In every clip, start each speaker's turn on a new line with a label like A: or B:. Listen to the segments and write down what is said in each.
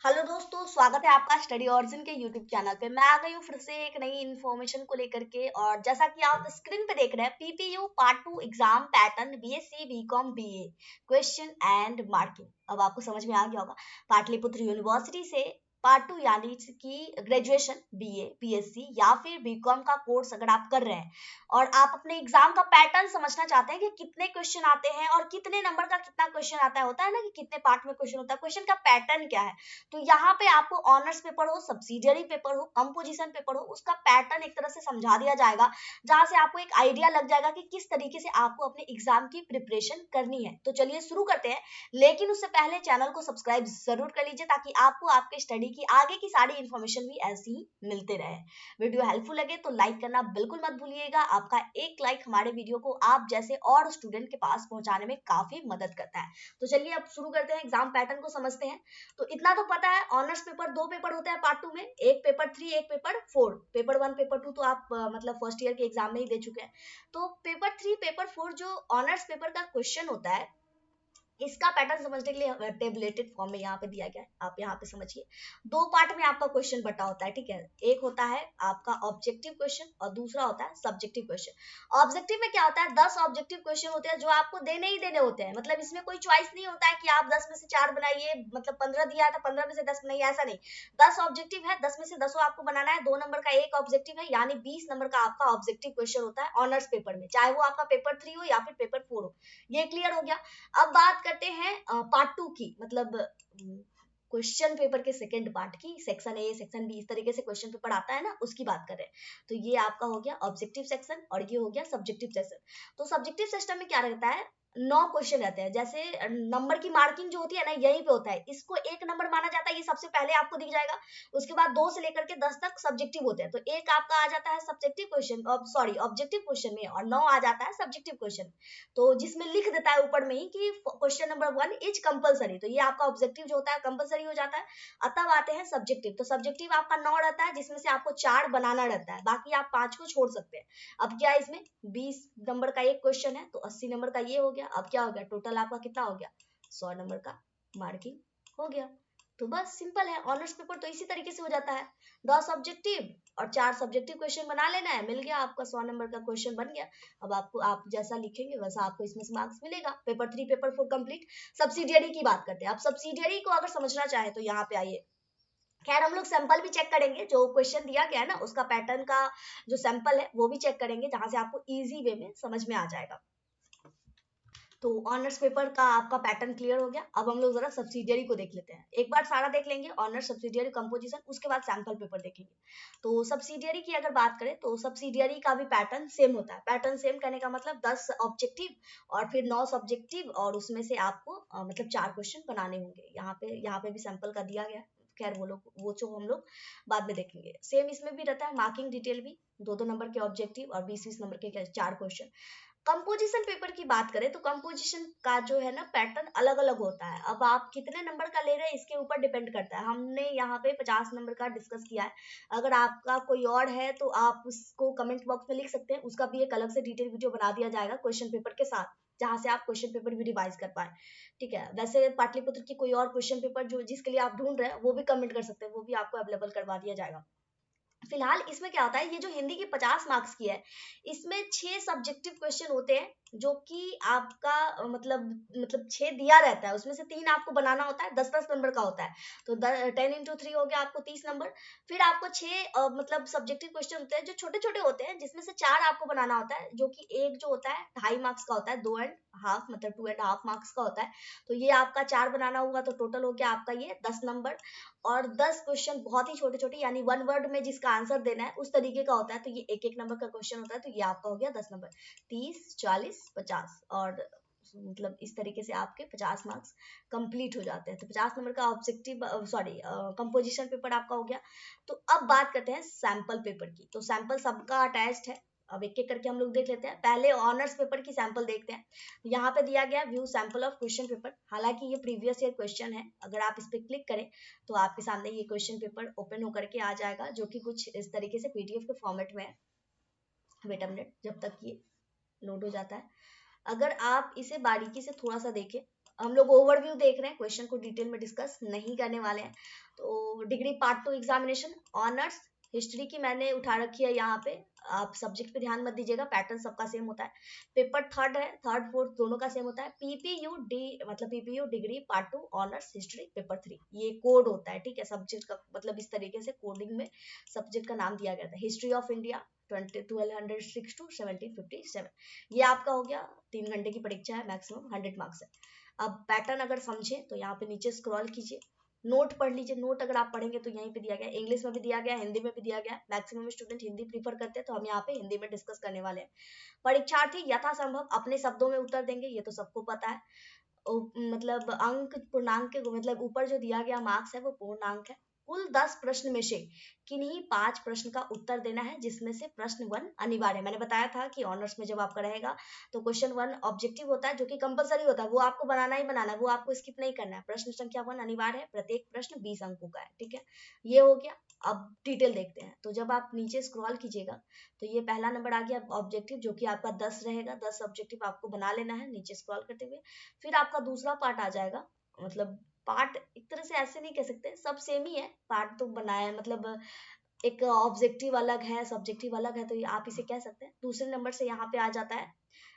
A: Hello दोस्तों, स्वागत है आपका स्टडी ऑरिजिन के यूट्यूब चैनल पे। मैं आ गई हूँ फिर से एक नई इन्फॉर्मेशन को लेकर के। और जैसा कि आप स्क्रीन पे देख रहे हैं, PPU part 2 exam pattern BSc BCom BA question and marking. अब आपको समझ में आ गया होगा। पाटलिपुत्र यूनिवर्सिटी से पार्ट 2 यानी कि ग्रेजुएशन बीए बीएससी या फिर बीकॉम का कोर्स अगर आप कर रहे हैं और आप अपने एग्जाम का पैटर्न समझना चाहते हैं कि कितने क्वेश्चन आते हैं और कितने नंबर का कितना क्वेश्चन आता है, होता है ना कि कितने पार्ट में क्वेश्चन होता है, क्वेश्चन का पैटर्न क्या है। तो यहाँ पे आपको ऑनर्स पेपर हो, सब्सिडियरी पेपर हो, कंपोजिशन पेपर हो, उसका पैटर्न एक तरह से समझा दिया जाएगा, जहां से आपको एक आइडिया लग जाएगा कि किस तरीके से आपको अपने एग्जाम की प्रिपरेशन करनी है। तो चलिए शुरू करते हैं, लेकिन उससे पहले चैनल को सब्सक्राइब जरूर कर लीजिए ताकि आपको आपके स्टडी की आगे की सारी इन्फॉर्मेशन भी ऐसी ही मिलते रहे। वीडियो हेल्पफुल लगे तो लाइक करना बिल्कुल मत भूलिएगा। आपका एक लाइक हमारे वीडियो को आप जैसे और स्टूडेंट के पास पहुंचाने में काफी मदद करता है। तो चलिए अब शुरू करते हैं, एग्जाम पैटर्न को समझते हैं। तो इतना तो पता है, ऑनर्स पेपर दो पेपर होते हैं पार्ट 2 में, एक पेपर 3 एक पेपर 4। पेपर 1 पेपर 2 तो आप मतलब फर्स्ट ईयर के एग्जाम में ही दे चुके हैं। तो पेपर 3 पेपर 4 जो ऑनर्स पेपर का क्वेश्चन होता है, इसका पैटर्न समझने के लिए टेबलेटेड फॉर्म में यहाँ पे दिया गया है, आप यहाँ पे समझिए। दो पार्ट में आपका क्वेश्चन बटा होता है, ठीक है। एक होता है आपका ऑब्जेक्टिव क्वेश्चन और दूसरा होता है सब्जेक्टिव क्वेश्चन। ऑब्जेक्टिव में क्या होता है, 10 ऑब्जेक्टिव क्वेश्चन होते हैं जो आपको देने ही देने होते हैं। मतलब इसमें कोई चॉइस नहीं होता है कि आप 10 में से 4 बनाइए, मतलब 15 दिया था 15 में से 10 बनाइए, ऐसा नहीं। 10 ऑब्जेक्टिव है, 10 में से 10 आपको बनाना है। 2 नंबर का एक ऑब्जेक्टिव है, यानी 20 नंबर का आपका ऑब्जेक्टिव क्वेश्चन होता है ऑनर्स पेपर में, चाहे वो आपका पेपर 3 हो या फिर पेपर 4 हो। ये क्लियर हो गया। अब बात करते हैं पार्ट 2 की, मतलब क्वेश्चन पेपर के सेकंड पार्ट की। सेक्शन ए सेक्शन बी इस तरीके से क्वेश्चन पेपर आता है ना, उसकी बात कर रहे हैं। तो ये आपका हो गया ऑब्जेक्टिव सेक्शन और ये हो गया सब्जेक्टिव सेक्शन। तो सब्जेक्टिव सिस्टम में क्या रहता है, 9 क्वेश्चन रहते हैं। जैसे नंबर की मार्किंग जो होती है ना, यहीं पे होता है। इसको एक नंबर माना जाता है, ये सबसे पहले आपको दिख जाएगा। उसके बाद 2 से लेकर के 10 तक सब्जेक्टिव होते हैं। तो एक आपका आ जाता है subjective question, sorry objective question में, और 9 आ जाता है सब्जेक्टिव क्वेश्चन। तो जिसमें लिख देता है ऊपर में ही कि क्वेश्चन नंबर 1 इज कंपलसरी, तो ये आपका ऑब्जेक्टिव जो होता है कंपलसरी हो जाता है। तब आते हैं सब्जेक्टिव। तो सब्जेक्टिव आपका 9 रहता है, जिसमें से आपको 4 बनाना रहता है, बाकी आप 5 को छोड़ सकते हैं। अब क्या है, इसमें 20 नंबर का एक क्वेश्चन है तो 80 नंबर का ये हो गया। अब क्या हो गया, टोटल आपका कितना हो गया, 100 नंबर का मार्किंग हो गया। तो बस सिंपल है, ऑनर्स पेपर तो इसी तरीके से हो जाता है। 10 ऑब्जेक्टिव और 4 सब्जेक्टिव क्वेश्चन बना लेना है, मिल गया आपका 100 नंबर का क्वेश्चन बन गया। अब आपको, आप जैसा लिखेंगे वैसा आपको इसमें से मार्क्स मिलेगा। Paper 3 paper 4 complete. सब्सिडियरी की बात करते हैं। अब सब्सिडियरी को अगर समझना चाहे तो यहाँ पे आइए। खैर हम लोग सैंपल भी चेक करेंगे, जो क्वेश्चन दिया गया है ना उसका पैटर्न का जो सैंपल है वो भी चेक करेंगे, जहां से आपको इजी वे में समझ में आ जाएगा। तो ऑनर्स पेपर का आपका पैटर्न क्लियर हो गया। अब हम लोग जरा सब्सिडियरी को देख लेते हैं, एक बार सारा देख लेंगे, ऑनर्स सब्सिडियरी कंपोजिशन, उसके बाद सैंपल पेपर देखेंगे। तो सब्सिडियरी की अगर बात करें तो सब्सिडियरी का भी पैटर्न सेम होता है। पैटर्न सेम कहने का मतलब 10 ऑब्जेक्टिव और फिर 9 सब्जेक्टिव, और उसमें से आपको मतलब 4 क्वेश्चन बनाने होंगे। यहाँ पे भी सैंपल का दिया गया है। खैर वो जो हम लोग बाद में देखेंगे। सेम इसमें भी रहता है, मार्किंग डिटेल भी, 2-2 नंबर के ऑब्जेक्टिव और 20-20 नंबर के 4 क्वेश्चन। कंपोजिशन पेपर की बात करें तो कंपोजिशन का जो है ना पैटर्न अलग अलग होता है। अब आप कितने नंबर का ले रहे हैं इसके ऊपर डिपेंड करता है। हमने यहाँ पे 50 नंबर का डिस्कस किया है। अगर आपका कोई और है तो आप उसको कमेंट बॉक्स में लिख सकते हैं, उसका भी एक अलग से डिटेल वीडियो बना दिया जाएगा क्वेश्चन पेपर के साथ, जहां से आप क्वेश्चन पेपर भी रिवाइज कर पाए। ठीक है, वैसे पाटलिपुत्र की कोई और क्वेश्चन पेपर जो जिसके लिए आप ढूंढ रहे हैं वो भी कमेंट कर सकते हैं, वो भी आपको अवेलेबल करवा दिया जाएगा। फिलहाल इसमें क्या होता है, ये जो हिंदी की 50 मार्क्स की है, इसमें 6 सब्जेक्टिव क्वेश्चन होते हैं, जो कि आपका मतलब 6 दिया रहता है, उसमें से 3 आपको बनाना होता है, 10-10 नंबर का होता है। तो 10 इंटू 3 हो गया आपको 30 नंबर। फिर आपको 6 मतलब सब्जेक्टिव क्वेश्चन होते हैं जो छोटे छोटे होते हैं, जिसमें से 4 आपको बनाना होता है, जो कि एक जो होता है 2.5 मार्क्स का होता है, 2.5 मतलब 2.5 मार्क्स का होता है। तो ये आपका 4 बनाना हुआ तो टोटल हो गया आपका ये 10 नंबर। और 10 क्वेश्चन बहुत ही छोटे छोटे, यानी 1 वर्ड में जिसका आंसर देना है उस तरीके का होता है। तो ये 1-1 नंबर का क्वेश्चन होता है। तो ये आपका हो गया 10 नंबर, 30, 40, 50, और मतलब इस तरीके से आपके 50 मार्क्स कंप्लीट हो जाते हैं। तो 50 नंबर का ऑब्जेक्टिव सॉरी कंपोजिशन पेपर आपका हो गया। तो अब बात करते हैं सैंपल पेपर की। तो सैंपल सबका अटैच्ड है। अब एक एक करके हम लोग देख लेते हैं। पहले ऑनर्स पेपर की सैंपल देखते हैं। यहाँ पे दिया गया view sample of question paper. हालांकि ये प्रीवियस ईयर क्वेश्चन है, अगर आप इस पर क्लिक करें तो आपके सामने ये क्वेश्चन पेपर ओपन होकर के आ जाएगा, जो कि कुछ इस तरीके से पीडीएफ के फॉर्मेट में है। वेट अ मिनट, जब तक ये लोड हो जाता है। अगर आप इसे बारीकी से थोड़ा सा देखें, हम लोग ओवरव्यू देख रहे हैं, क्वेश्चन को डिटेल में डिस्कस नहीं करने वाले हैं। तो degree part 2 examination honours history की मैंने उठा रखी है यहाँ पे, आप सब्जेक्ट पे ध्यान मत दीजिएगा, पैटर्न सबका सेम होता है। पेपर थर्ड है, थर्ड फोर्थ दोनों का सेम होता है। पीपीयू डी मतलब PPU degree part 2 honours history paper 3, ये कोड होता है, ठीक है, सब्जेक्ट का मतलब इस तरीके से कोडिंग में सब्जेक्ट का नाम दिया गया था। हिस्ट्री ऑफ इंडिया 1206 टू 1757, ये आपका हो गया, 3 घंटे की परीक्षा है, मैक्सिमम 100 मार्क्स है। अब पैटर्न अगर समझे तो यहाँ पे नीचे स्क्रॉल कीजिए, नोट पढ़ लीजिए। नोट अगर आप पढ़ेंगे तो यहीं पे दिया गया, इंग्लिश में भी दिया गया, हिंदी में भी दिया गया। मैक्सिमम स्टूडेंट हिंदी प्रीफर करते हैं तो हम यहाँ पे हिंदी में डिस्कस करने वाले हैं। परीक्षार्थी यथासंभव अपने शब्दों में उत्तर देंगे, ये तो सबको पता है। मतलब अंक पूर्णांक के मतलब ऊपर जो दिया गया मार्क्स है वो पूर्णांक है। कुल 10 प्रश्न में से किन्हीं 5 प्रश्न का उत्तर देना है, जिसमें से प्रश्न 1 अनिवार्य है। मैंने बताया था कि ऑनर्स में जब आपका रहेगा तो क्वेश्चन 1 ऑब्जेक्टिव होता है, जो कि कंपलसरी होता है, वो आपको बनाना ही बनाना है, वो आपको स्किप नहीं करना है। प्रश्न संख्या 1 अनिवार्य है, प्रत्येक प्रश्न 20 अंकों का है, ठीक है, ये हो गया। अब डिटेल देखते हैं, तो जब आप नीचे स्क्रॉल कीजिएगा तो ये पहला नंबर आ गया ऑब्जेक्टिव, जो कि आपका 10 रहेगा, 10 ऑब्जेक्टिव आपको बना लेना है नीचे स्क्रॉल करते हुए। फिर आपका दूसरा पार्ट आ जाएगा, मतलब पार्ट एक तरह से ऐसे नहीं कह सकते, सब सेम ही है, पार्ट तो बनाया है, मतलब एक ऑब्जेक्टिव अलग है, सब्जेक्टिव अलग है, तो ये आप इसे कह सकते हैं। दूसरे नंबर से यहाँ पे आ जाता है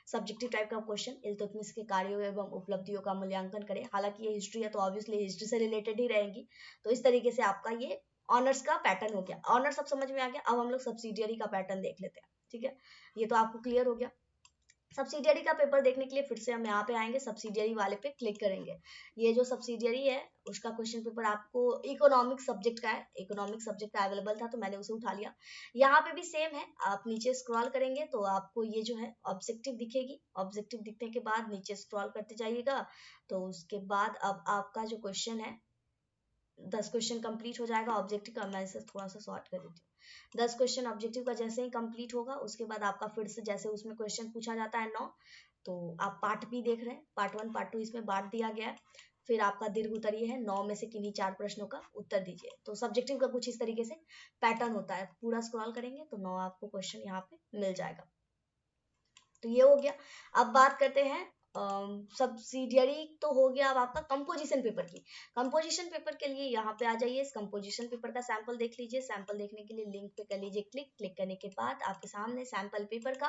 A: सब्जेक्टिव टाइप का क्वेश्चन, इल्तुतमिश के कार्यों एवं उपलब्धियों का मूल्यांकन करें। हालांकि ये हिस्ट्री है तो ऑब्वियसली हिस्ट्री से रिलेटेड ही रहेंगी। तो इस तरीके से आपका ये ऑनर्स का पैटर्न हो गया। ऑनर्स सब समझ में आ गया, अब हम लोग सब्सिडियरी का पैटर्न देख लेते हैं, ठीक है, ये तो आपको क्लियर हो गया। सब्सिडियरी का पेपर देखने के लिए फिर से हम यहाँ पे आएंगे, सब्सिडियरी वाले पे क्लिक करेंगे। ये जो सब्सिडियरी है उसका क्वेश्चन पेपर आपको इकोनॉमिक सब्जेक्ट का है, इकोनॉमिक सब्जेक्ट का अवेलेबल था तो मैंने उसे उठा लिया। यहाँ पे भी सेम है, आप नीचे स्क्रॉल करेंगे तो आपको ये जो है ऑब्जेक्टिव दिखेगी। ऑब्जेक्टिव दिखने के बाद नीचे स्क्रॉल करते जाइएगा, तो उसके बाद अब आपका जो क्वेश्चन है 10 क्वेश्चन कंप्लीट हो जाएगा ऑब्जेक्टिव का। मैं इसे थोड़ा सा सॉर्ट कर देती हूँ। 10 क्वेश्चन ऑब्जेक्टिव का जैसे ही कंप्लीट होगा उसके बाद आपका फिर से जैसे उसमें क्वेश्चन पूछा जाता है 9, तो आप पार्ट बी देख रहे हैं, पार्ट 1 पार्ट 2 इसमें बांट दिया गया है। फिर आपका दीर्घ उत्तर ये है, 9 में से किन्हीं 4 प्रश्नों का उत्तर दीजिए। तो सब्जेक्टिव का कुछ इस तरीके से पैटर्न होता है, पूरा स्क्रॉल करेंगे तो 9 आपको क्वेश्चन यहाँ पे मिल जाएगा। तो ये हो गया। अब बात करते हैं सब्सिडियरी तो हो गया। अब आपका कंपोजिशन पेपर की, कंपोजिशन पेपर के लिए यहाँ पे आ जाइए, इस कंपोजिशन पेपर का सैंपल देख लीजिए। सैंपल देखने के लिए लिंक पे कर लीजिए क्लिक, क्लिक करने के बाद आपके सामने सैंपल पेपर का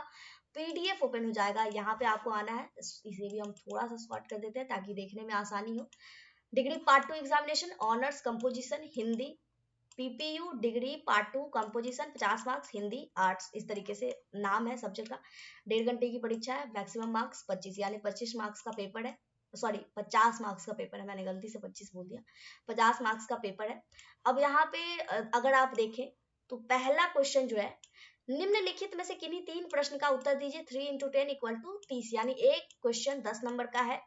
A: पीडीएफ ओपन हो जाएगा। यहाँ पे आपको आना है, इसे भी हम थोड़ा सा शॉर्ट कर देते हैं ताकि देखने में आसानी हो। Degree part 2 examination honours composition Hindi, PPU degree part 2 composition 50 marks Hindi arts, इस तरीके से नाम है सब्जेक्ट का। 1.5 घंटे की परीक्षा है, मैक्सिमम मार्क्स 25, यानी 25 मार्क्स का पेपर है, सॉरी 50 मार्क्स का पेपर है, मैंने गलती से 25 बोल दिया, 50 मार्क्स का पेपर है। अब यहाँ पे अगर आप देखें तो पहला क्वेश्चन जो है, निम्नलिखित में से किन्हीं 3 प्रश्न का उत्तर दीजिए। 3 इंटू 10 इक्वल टू 30, यानी एक क्वेश्चन 10 नंबर का है।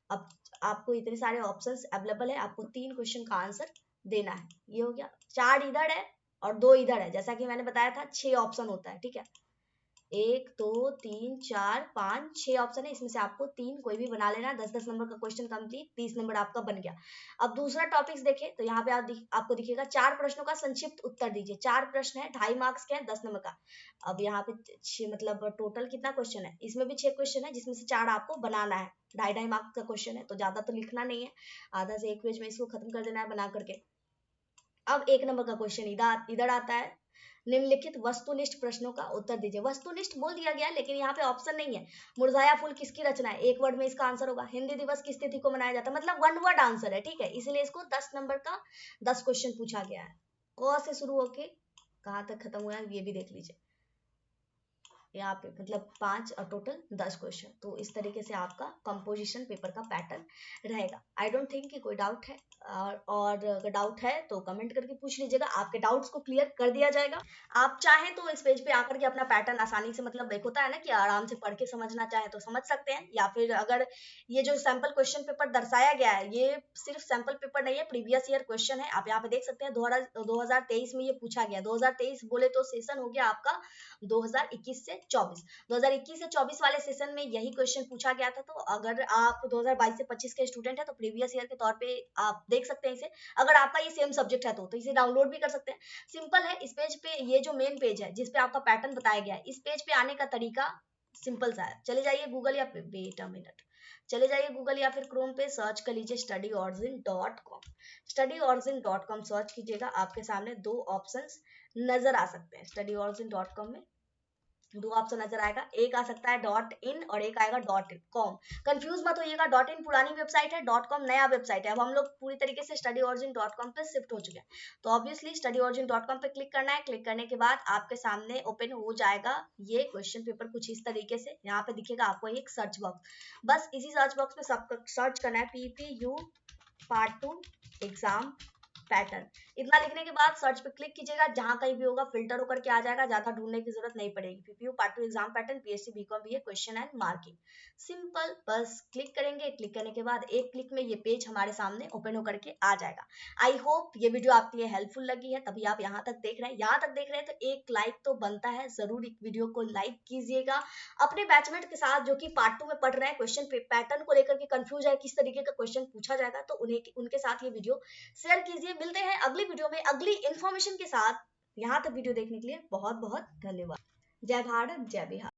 A: अब आपको इतने सारे ऑप्शंस अवेलेबल है, आपको 3 क्वेश्चन का आंसर देना है। ये हो गया, 4 इधर है और 2 इधर है, जैसा कि मैंने बताया था 6 ऑप्शन होता है, ठीक है, 1 2 3 4 5 6 ऑप्शन है, इसमें से आपको 3 कोई भी बना लेना है। 10-10 नंबर का क्वेश्चन कंप्लीट, 30 नंबर आपका बन गया। अब दूसरा टॉपिक्स देखें तो यहाँ पे आपको दिखेगा 4 प्रश्नों का संक्षिप्त उत्तर दीजिए। 4 प्रश्न है, 2.5 मार्क्स के हैं, 10 नंबर का। अब यहाँ पे 6 मतलब टोटल कितना क्वेश्चन है, इसमें भी 6 क्वेश्चन है, जिसमें से 4 आपको बनाना है। 2.5 मार्क्स का क्वेश्चन है तो ज्यादा तो लिखना नहीं है, आधा से 1 पेज में इसको खत्म कर देना है बना करके। अब 1 नंबर का क्वेश्चन इधर आता है, निम्नलिखित वस्तुनिष्ठ प्रश्नों का उत्तर दीजिए। वस्तुनिष्ठ बोल दिया गया लेकिन यहाँ पे ऑप्शन नहीं है। मुरझाया फूल किसकी रचना है, एक वर्ड में इसका आंसर होगा। हिंदी दिवस किस तिथि को मनाया जाता है, मतलब 1 वर्ड आंसर है, ठीक है, इसलिए इसको 10 नंबर का 10 क्वेश्चन पूछा गया है। क से शुरू होके कहाँ तक खत्म हुआ है ये भी देख लीजिए यहाँ पे, मतलब 5 और टोटल 10 क्वेश्चन। तो इस तरीके से आपका कंपोजिशन पेपर का पैटर्न रहेगा। आई डोंट थिंक कि कोई डाउट है, और अगर डाउट है तो कमेंट करके पूछ लीजिएगा, आपके डाउट्स को क्लियर कर दिया जाएगा। आप चाहें तो इस पेज पे आकर के अपना पैटर्न आसानी से, मतलब एक होता है ना कि आराम से पढ़ के समझना चाहे तो समझ सकते हैं, या फिर अगर ये जो सैंपल क्वेश्चन पेपर दर्शाया गया है ये सिर्फ सैंपल पेपर नहीं है, प्रीवियस ईयर क्वेश्चन है। आप यहाँ पे देख सकते हैं 2023 में ये पूछा गया, 2023 बोले तो सेशन हो गया आपका 2021 से 24, 2021 से 24 वाले सेशन में यही क्वेश्चन पूछा गया था। तो अगर आप 2022 से 25 के स्टूडेंट है तो प्रीवियस ईयर के तौर पे आप देख सकते हैं इसे। अगर आपका ये सेम सब्जेक्ट है तो इसे डाउनलोड भी कर सकते हैं, सिंपल है। इस पेज पे ये जो मेन पेज है जिसपे आपका पैटर्न बताया गया है, इस पेज पे आने का तरीका सिंपल सा है। चले जाइए गूगल या फिर वेट अ मिनट, चले जाइए गूगल या फिर क्रोम पे, सर्च कर लीजिए studyOrigin.com। studyOrigin.com सर्च कीजिएगा, आपके सामने दो ऑप्शंस नजर आ सकते हैं। studyOrigin.com में दो ऑप्शन नजर आएगा, एक आ सकता है .in और एक आएगा .com। कंफ्यूज मत होइएगा, .in पुरानी वेबसाइट है, .com नया वेबसाइट है। अब हम लोग पूरी तरीके से studyOrigin.com पे शिफ्ट हो चुके हैं। तो ऑब्वियसली studyOrigin.com पे क्लिक करना है। क्लिक करने के बाद आपके सामने ओपन हो जाएगा ये क्वेश्चन पेपर कुछ इस तरीके से। यहाँ पे दिखेगा आपको एक सर्च बॉक्स, बस इसी सर्च बॉक्स में सब सर्च करना है PPU पार्ट 2 एग्जाम पैटर्न। इतना लिखने के बाद सर्च पे क्लिक कीजिएगा, जहां कहीं भी होगा फिल्टर होकर के आ जाएगा, ज्यादा ढूंढने की जरूरत नहीं पड़ेगी। PPU part 2 exam pattern BSc BCom BA question and marking, simple. बस क्लिक करेंगे, क्लिक करने के बाद एक क्लिक में ये पेज हमारे सामने ओपन होकर के आ जाएगा। आई होप ये वीडियो आपके लिए हेल्पफुल लगी है, तभी आप यहाँ तक देख रहे हैं। यहाँ तक देख रहे हैं तो एक लाइक तो बनता है, जरूर एक वीडियो को लाइक कीजिएगा। अपने बैचमेट के साथ जो कि पार्ट 2 में पढ़ रहे हैं, क्वेश्चन पैटर्न को लेकर के कंफ्यूज है किस तरीके का क्वेश्चन पूछा जाएगा, तो उनके साथ ये वीडियो शेयर कीजिए। मिलते हैं अगली वीडियो में अगली इंफॉर्मेशन के साथ। यहाँ तक वीडियो देखने के लिए बहुत बहुत धन्यवाद। जय भारत जय बिहार।